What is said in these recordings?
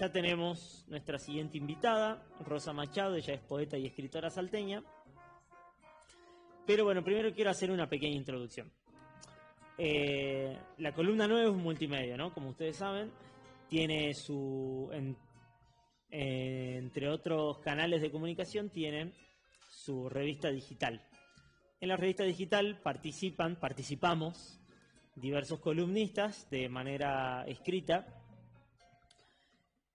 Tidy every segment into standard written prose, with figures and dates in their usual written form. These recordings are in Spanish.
ya tenemos nuestra siguiente invitada, Rosa Machado. Ella es poeta y escritora salteña. Pero bueno, primero quiero hacer una pequeña introducción. La Columna 9 es un multimedia, ¿no? Como ustedes saben, tiene entre otros canales de comunicación, tienen su revista digital. En la revista digital participamos diversos columnistas de manera escrita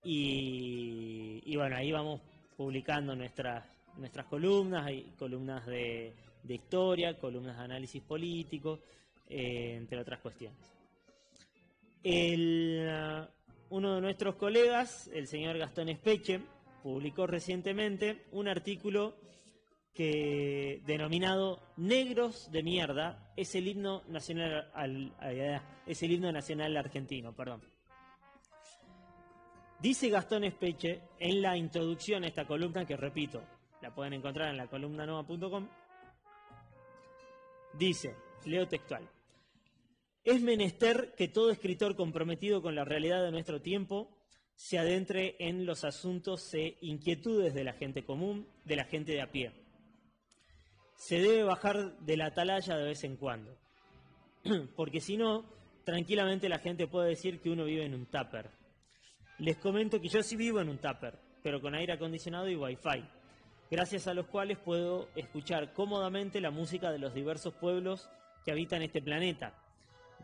y bueno, ahí vamos publicando nuestras columnas. Hay columnas de historia, columnas de análisis político, entre otras cuestiones. Uno de nuestros colegas, el señor Gastón Espeche, publicó recientemente un artículo denominado Negros de Mierda, es el himno nacional argentino, perdón. Dice Gastón Espeche en la introducción a esta columna, que repito, la pueden encontrar en la columnanova.com. Dice, leo textual: es menester que todo escritor comprometido con la realidad de nuestro tiempo se adentre en los asuntos e inquietudes de la gente común, de la gente de a pie. Se debe bajar de la atalaya de vez en cuando, porque si no, tranquilamente la gente puede decir que uno vive en un tupper. Les comento que yo sí vivo en un tupper, pero con aire acondicionado y wifi, gracias a los cuales puedo escuchar cómodamente la música de los diversos pueblos que habitan este planeta,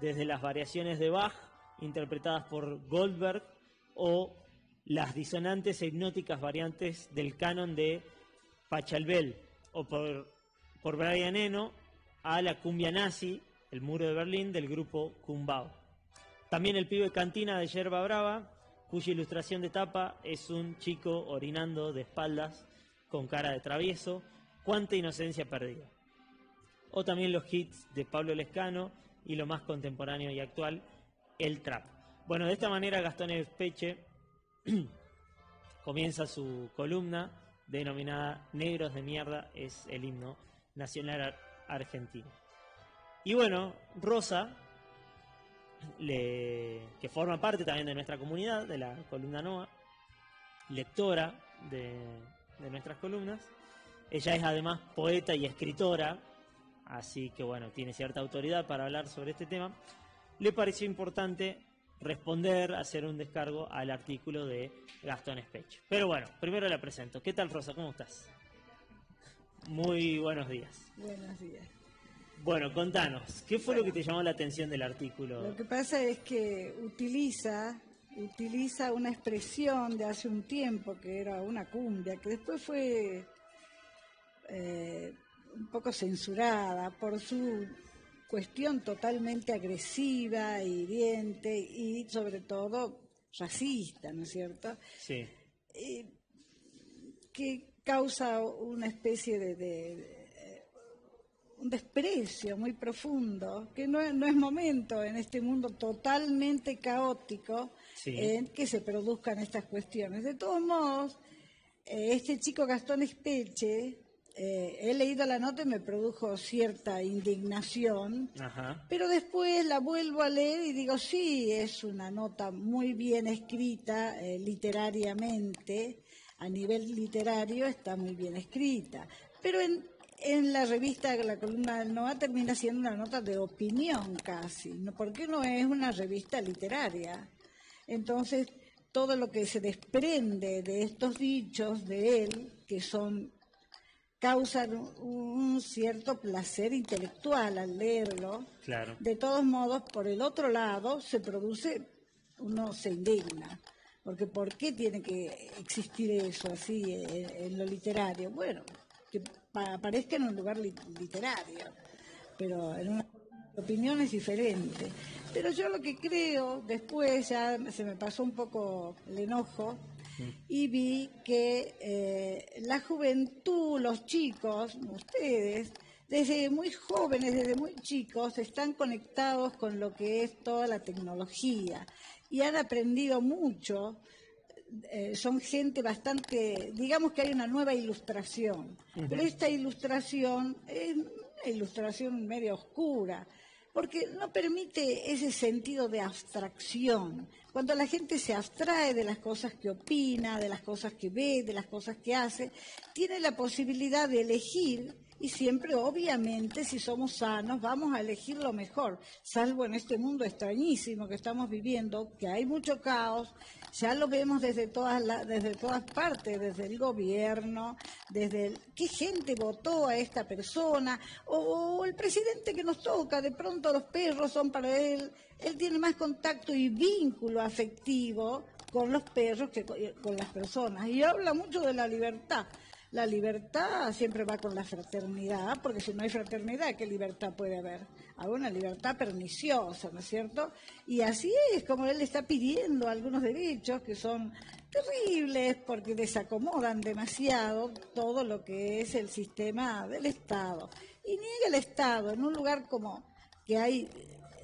desde las variaciones de Bach, interpretadas por Goldberg, o las disonantes e hipnóticas variantes del canon de Pachelbel, o por Brian Eno, a la cumbia nazi, el muro de Berlín, del grupo Kumbao. También el pibe cantina de Yerba Brava, cuya ilustración de tapa es un chico orinando de espaldas con cara de travieso. Cuánta inocencia perdida. O también los hits de Pablo Lescano y lo más contemporáneo y actual, el trap. Bueno, de esta manera Gastón Espeche comienza su columna denominada Negros de Mierda, es el himno nacional argentino. Y bueno, Rosa, que forma parte también de nuestra comunidad, de la Columna Nova, lectora de nuestras columnas. Ella es además poeta y escritora, así que bueno, tiene cierta autoridad para hablar sobre este tema. Le pareció importante responder, hacer un descargo al artículo de Gastón Espeche. Pero bueno, primero la presento. ¿Qué tal, Rosa? ¿Cómo estás? Muy buenos días. Buenos días. Bueno, contanos, ¿qué fue lo que te llamó la atención del artículo? Lo que pasa es que utiliza una expresión de hace un tiempo que era una cumbia, que después fue un poco censurada por su cuestión totalmente agresiva, hiriente y sobre todo racista, ¿no es cierto? Sí. Que causa una especie un desprecio muy profundo, que no es momento en este mundo totalmente caótico, sí, en que se produzcan estas cuestiones. De todos modos, este chico Gastón Espeche, he leído la nota y me produjo cierta indignación. Ajá. Pero después la vuelvo a leer y digo, sí, es una nota muy bien escrita literariamente, a nivel literario está muy bien escrita, pero en la revista, la Columna Nova, termina siendo una nota de opinión casi, ¿no? Porque no es una revista literaria. Entonces, todo lo que se desprende de estos dichos de él, que causan un cierto placer intelectual al leerlo, claro. De todos modos, por el otro lado, uno se indigna. Porque ¿por qué tiene que existir eso así en lo literario? Bueno, que aparezca en un lugar literario, pero en una opinión es diferente. Pero yo lo que creo, después ya se me pasó un poco el enojo, y vi que la juventud, los chicos, ustedes, desde muy jóvenes, desde muy chicos, están conectados con lo que es toda la tecnología y han aprendido mucho. Son gente bastante, digamos que hay una nueva ilustración, pero esta ilustración es una ilustración medio oscura, porque no permite ese sentido de abstracción. Cuando la gente se abstrae de las cosas que opina, de las cosas que ve, de las cosas que hace, tiene la posibilidad de elegir. Y siempre, obviamente, si somos sanos, vamos a elegir lo mejor, salvo en este mundo extrañísimo que estamos viviendo, que hay mucho caos, ya lo vemos desde todas partes, desde el gobierno, qué gente votó a esta persona, o el presidente que nos toca, de pronto los perros son para él tiene más contacto y vínculo afectivo con los perros que con las personas, y habla mucho de la libertad. La libertad siempre va con la fraternidad, porque si no hay fraternidad, ¿qué libertad puede haber? Hay una libertad perniciosa, ¿no es cierto? Y así es como él está pidiendo algunos derechos que son terribles porque desacomodan demasiado todo lo que es el sistema del Estado. Y niega el Estado en un lugar como que hay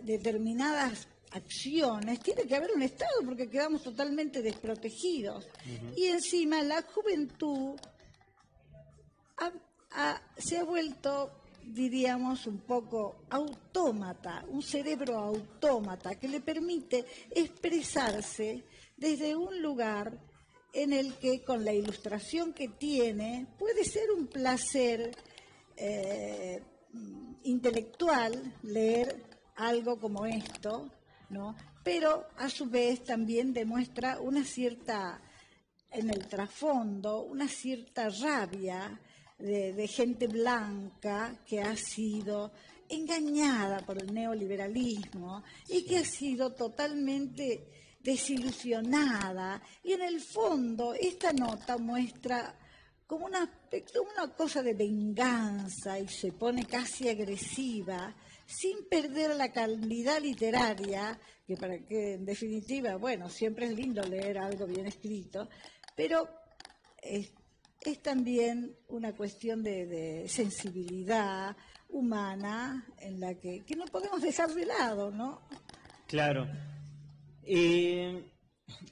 determinadas acciones, tiene que haber un Estado porque quedamos totalmente desprotegidos. Y encima la juventud se ha vuelto, diríamos, un poco autómata, un cerebro autómata que le permite expresarse desde un lugar en el que con la ilustración que tiene puede ser un placer intelectual leer algo como esto, ¿no? Pero a su vez también demuestra una cierta, en el trasfondo, una cierta rabia de gente blanca que ha sido engañada por el neoliberalismo y que ha sido totalmente desilusionada. Y en el fondo esta nota muestra como una cosa de venganza y se pone casi agresiva, sin perder la calidad literaria, que en definitiva, bueno, siempre es lindo leer algo bien escrito, pero es también una cuestión de sensibilidad humana en la que no podemos dejar de lado, ¿no? Claro.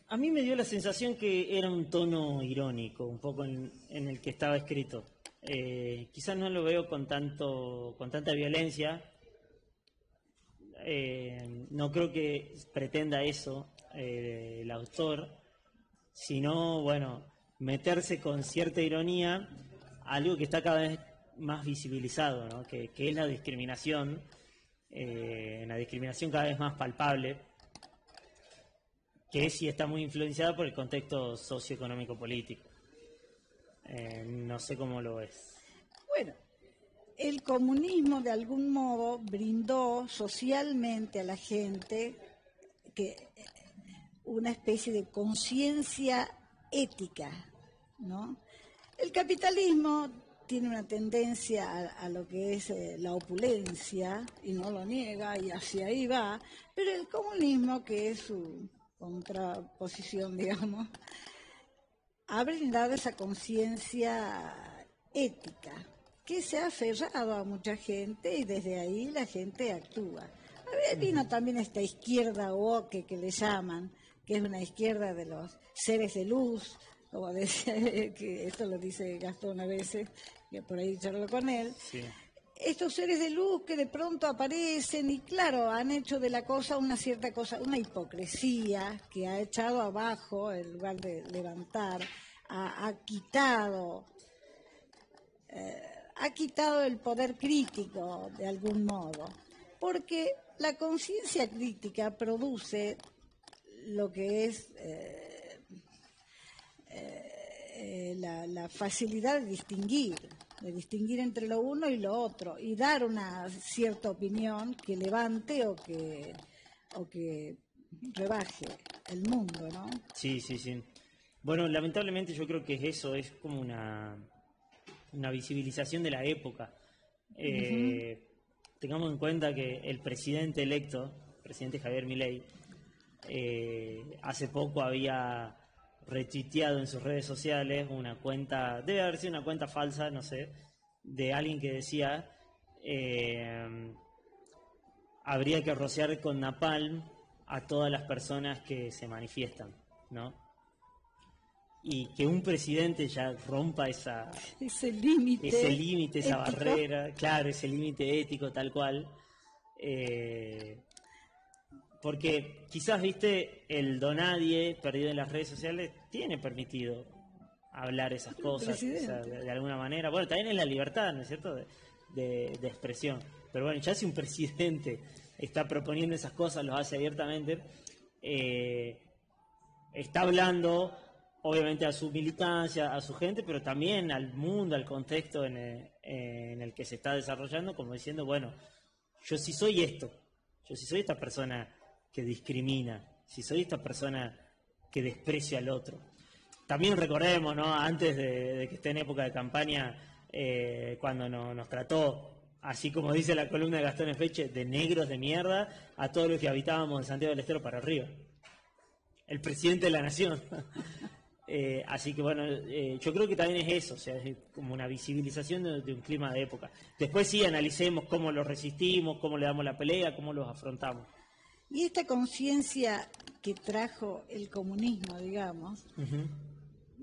A mí me dio la sensación que era un tono irónico, un poco en el que estaba escrito. Quizás no lo veo con tanta violencia. No creo que pretenda eso el autor, sino, bueno, meterse con cierta ironía a algo que está cada vez más visibilizado, ¿no? que es la discriminación, una discriminación cada vez más palpable, que sí está muy influenciada por el contexto socioeconómico-político. No sé cómo lo ves. Bueno, el comunismo de algún modo brindó socialmente a la gente una especie de conciencia ética, ¿no? El capitalismo tiene una tendencia a lo que es la opulencia, y no lo niega, y hacia ahí va, pero el comunismo, que es su contraposición, digamos, ha brindado esa conciencia ética, que se ha aferrado a mucha gente y desde ahí la gente actúa. Vino también esta izquierda woke que le llaman, que es una izquierda de los seres de luz, como decía, que esto lo dice Gastón a veces, que por ahí charlo con él. Sí. Estos seres de luz que de pronto aparecen y claro, han hecho de la cosa una cierta cosa, una hipocresía que ha echado abajo en lugar de levantar, ha quitado el poder crítico de algún modo, porque la conciencia crítica produce lo que es la facilidad de distinguir entre lo uno y lo otro y dar una cierta opinión que levante o que rebaje el mundo, ¿no? Sí, sí, sí. Bueno, lamentablemente yo creo que eso es como una visibilización de la época. Tengamos en cuenta que el presidente electo, el presidente Javier Milei, hace poco había retuiteado en sus redes sociales una cuenta, debe haber sido una cuenta falsa, no sé, de alguien que decía habría que rociar con napalm a todas las personas que se manifiestan, ¿no? Y que un presidente ya rompa ese límite, esa barrera, claro, ese límite ético tal cual, Porque quizás, viste, el donadie perdido en las redes sociales tiene permitido hablar esas cosas, o sea, de alguna manera. Bueno, también es la libertad, ¿no es cierto?, de expresión. Pero bueno, ya si un presidente está proponiendo esas cosas, los hace abiertamente, está hablando obviamente a su militancia, a su gente, pero también al mundo, al contexto en el que se está desarrollando, como diciendo, bueno, yo sí soy esto, yo sí soy esta persona que discrimina, si soy esta persona que desprecia al otro. También recordemos, ¿no?, antes de que esté en época de campaña, cuando nos trató, así como dice la columna de Gastón Efeche, de negros de mierda a todos los que habitábamos en Santiago del Estero para arriba. El presidente de la nación. Así que bueno, yo creo que también es eso, o sea, es como una visibilización de un clima de época. Después sí analicemos cómo lo resistimos, cómo le damos la pelea, cómo los afrontamos. Y esta conciencia que trajo el comunismo, digamos,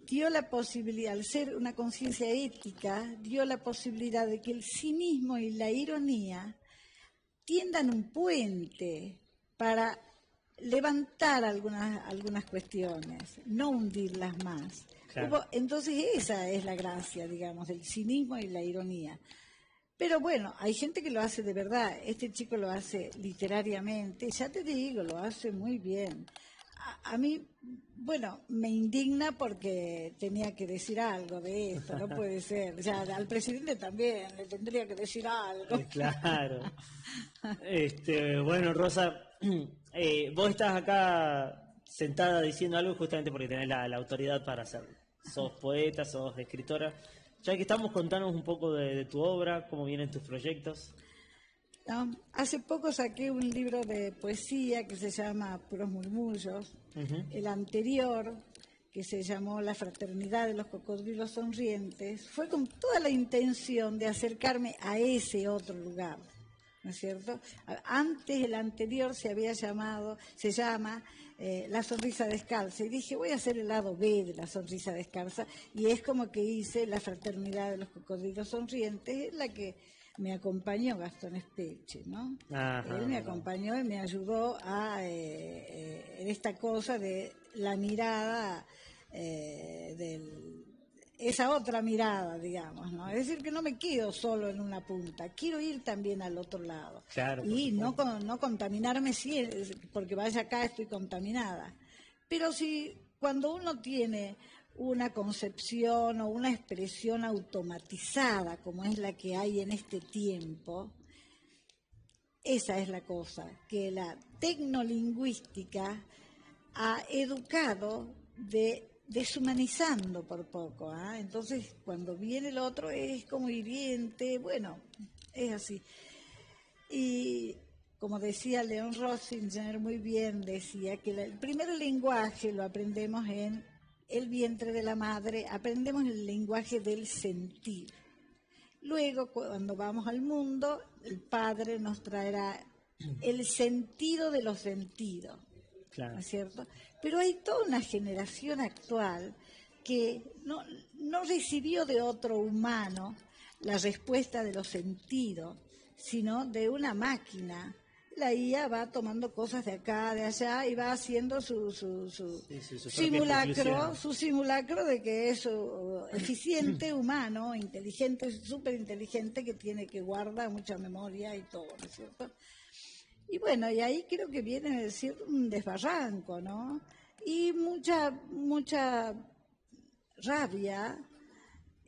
dio la posibilidad, al ser una conciencia ética, dio la posibilidad de que el cinismo y la ironía tiendan un puente para levantar algunas cuestiones, no hundirlas más. Claro. Entonces esa es la gracia, digamos, del cinismo y la ironía. Pero bueno, hay gente que lo hace de verdad. Este chico lo hace literariamente, ya te digo, lo hace muy bien. A mí, bueno, me indigna porque tenía que decir algo de esto, no puede ser. Ya al presidente también le tendría que decir algo. Claro. Bueno, Rosa, vos estás acá sentada diciendo algo justamente porque tenés la autoridad para hacerlo. Sos poeta, sos escritora. Ya que estamos, contanos un poco de tu obra, cómo vienen tus proyectos. No, hace poco saqué un libro de poesía que se llama Puros Murmullos. El anterior, que se llamó La Fraternidad de los Cocodrilos Sonrientes, fue con toda la intención de acercarme a ese otro lugar, ¿no es cierto? Antes, el anterior se llama La Sonrisa Descalza, y dije, voy a hacer el lado B de La Sonrisa Descalza, y es como que hice La Fraternidad de los Cocodrilos Sonrientes, en la que me acompañó Gastón Espeche, ¿no? Ajá, Él me acompañó y me ayudó en esta cosa de la mirada, esa otra mirada, digamos, ¿no? Es decir, que no me quedo solo en una punta, quiero ir también al otro lado. Claro, y no contaminarme porque vaya acá estoy contaminada. Pero si cuando uno tiene una concepción o una expresión automatizada como es la que hay en este tiempo, esa es la cosa, que la tecnolingüística ha educado deshumanizando por poco, ¿eh? Entonces cuando viene el otro es como hiriente, bueno, es así. Y como decía León Rossinger, muy bien decía que el primer lenguaje lo aprendemos en el vientre de la madre, aprendemos el lenguaje del sentir. Luego, cuando vamos al mundo, el Padre nos traerá el sentido de los sentidos, claro. ¿no es cierto? Pero hay toda una generación actual que no recibió de otro humano la respuesta de los sentidos, sino de una máquina. La IA va tomando cosas de acá, de allá y va haciendo su simulacro de que es eficiente, humano, inteligente, súper inteligente, que guarda mucha memoria y todo, ¿no es cierto? Y bueno, y ahí creo que viene a decir un desbarranco, ¿no? Y mucha rabia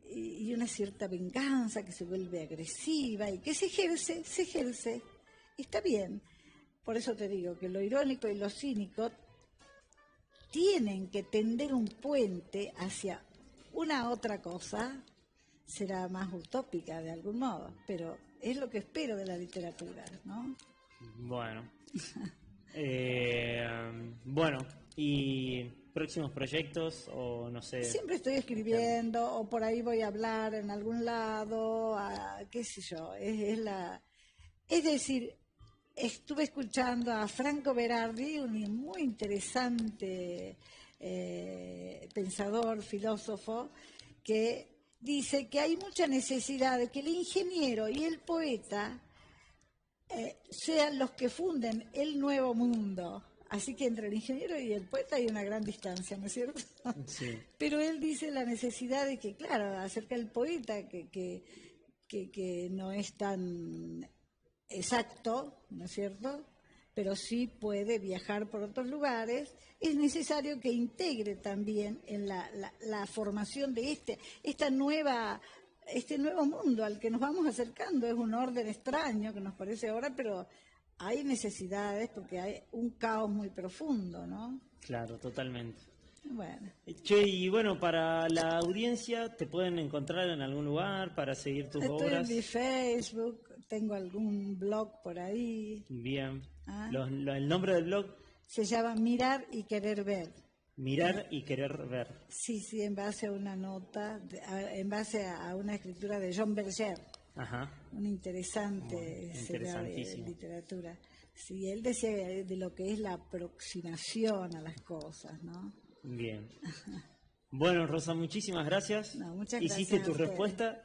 y una cierta venganza que se vuelve agresiva y que se ejerce. Está bien, por eso te digo que lo irónico y lo cínico tienen que tender un puente hacia una otra cosa, será más utópica de algún modo, pero es lo que espero de la literatura, ¿no? Bueno. Bueno, ¿y próximos proyectos o no sé? Siempre estoy escribiendo o por ahí voy a hablar en algún lado, qué sé yo, es decir, estuve escuchando a Franco Berardi, un muy interesante pensador, filósofo, que dice que hay mucha necesidad de que el ingeniero y el poeta sean los que funden el nuevo mundo. Así que entre el ingeniero y el poeta hay una gran distancia, ¿no es cierto? Sí. Pero él dice la necesidad de que, claro, acerca del poeta, que no es tan exacto, ¿no es cierto?, pero sí puede viajar por otros lugares, es necesario que integre también en la formación de este nuevo mundo al que nos vamos acercando. Es un orden extraño que nos parece ahora, pero hay necesidades porque hay un caos muy profundo, ¿no? Claro, totalmente. Bueno. Che, y bueno, para la audiencia, ¿te pueden encontrar en algún lugar para seguir tus obras? Estoy en mi Facebook, tengo algún blog por ahí. Bien. ¿El nombre del blog? Se llama Mirar y Querer Ver. Mirar y Querer Ver. Sí, en base a una nota, en base a una escritura de John Berger. Ajá. Una interesante literatura. Sí, él decía de lo que es la aproximación a las cosas, ¿no? Bien. Bueno, Rosa, muchísimas gracias. No, muchas gracias. ¿Hiciste tu respuesta?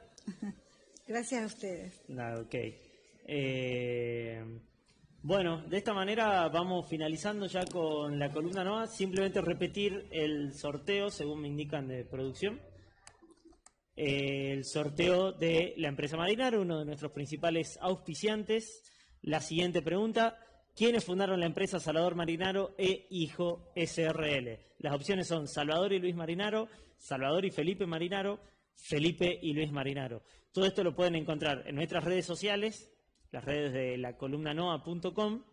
Gracias a ustedes. Ok. Bueno, de esta manera vamos finalizando ya con la columna NOA. Simplemente repetir el sorteo, según me indican de producción. El sorteo de la empresa Marinaro, uno de nuestros principales auspiciantes. La siguiente pregunta: ¿quiénes fundaron la empresa Salvador Marinaro e Hijo SRL? Las opciones son Salvador y Luis Marinaro, Salvador y Felipe Marinaro, Felipe y Luis Marinaro. Todo esto lo pueden encontrar en nuestras redes sociales, las redes de la columnanoa.com,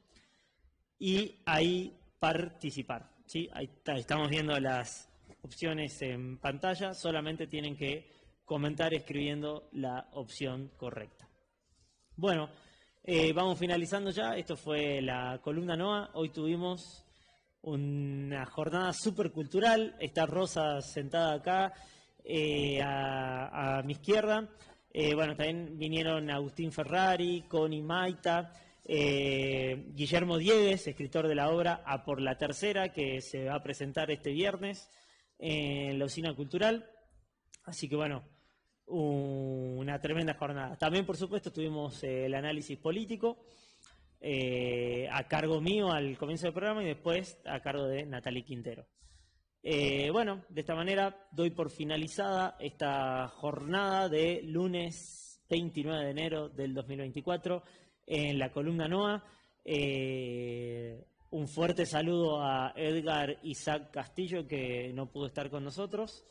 y ahí participar, ¿sí? Ahí estamos viendo las opciones en pantalla, solamente tienen que comentar escribiendo la opción correcta. Bueno, vamos finalizando ya. Esto fue la columna NOA. Hoy tuvimos una jornada súper cultural. Está Rosa sentada acá a mi izquierda. Bueno, también vinieron Agustín Ferrari, Connie Maita, Guillermo Diegues, escritor de la obra A por la Tercera, que se va a presentar este viernes en la Usina Cultural. Así que bueno, una tremenda jornada. También, por supuesto, tuvimos el análisis político a cargo mío al comienzo del programa y después a cargo de Natalie Quintero. Bueno, de esta manera doy por finalizada esta jornada de lunes 29 de enero del 2024 en la columna NOA. Un fuerte saludo a Edgar Isaac Castillo, que no pudo estar con nosotros,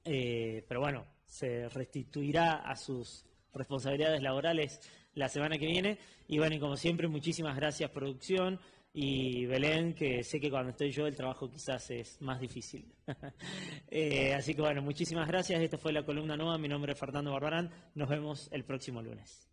pero bueno, se restituirá a sus responsabilidades laborales la semana que viene. Y bueno, y como siempre, muchísimas gracias, producción, y Belén, que sé que cuando estoy yo el trabajo quizás es más difícil. Así que bueno, muchísimas gracias. Esta fue la columna NOA. Mi nombre es Fernando Barbarán. Nos vemos el próximo lunes.